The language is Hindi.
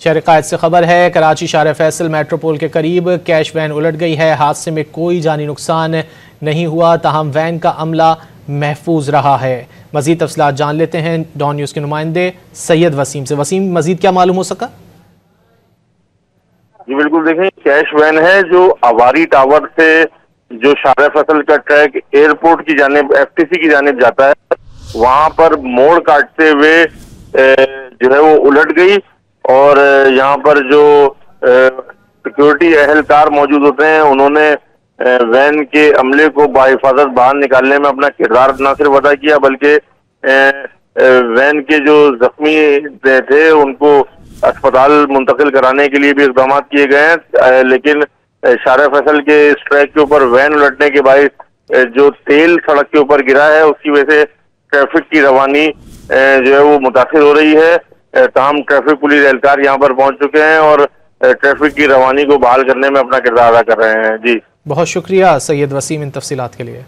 शहर कायद से खबर है, कराची शार फैसल मेट्रोपोल के करीब कैश वैन उलट गई है। हादसे में कोई जानी नुकसान नहीं हुआ, ताहम वैन का अमला महफूज रहा है। मजीद तफसीलात जान लेते हैं डॉन न्यूज़ के नुमाइंदे सैयद वसीम से। वसीम, मजीद क्या मालूम हो सका? जी बिल्कुल, देखें, कैश वैन है जो अवारी टावर से जो शार फैसल का ट्रैक एयरपोर्ट की जानिब, FTC की जानिब जाता है, वहां पर मोड़ काटते हुए जो है वो उलट गई। और यहाँ पर जो सिक्योरिटी एहलकार मौजूद होते हैं, उन्होंने वैन के अमले को बाहिफाजत बाहर निकालने में अपना किरदार न सिर्फ अदा किया, बल्कि वैन के जो जख्मी थे उनको अस्पताल मुंतकिल कराने के लिए भी इकदाम किए गए हैं। लेकिन शार फैसल के इस ट्रैक के ऊपर वैन उलटने के बायस जो तेल सड़क के ऊपर गिरा है, उसकी वजह से ट्रैफिक की रवानी जो है वो मुतासिर हो रही है। तमाम ट्रैफिक पुलिस एहलकार यहाँ पर पहुंच चुके हैं और ट्रैफिक की रवानी को बहाल करने में अपना किरदार अदा कर रहे हैं। जी, बहुत शुक्रिया सैयद वसीम इन तफसीलात के लिए।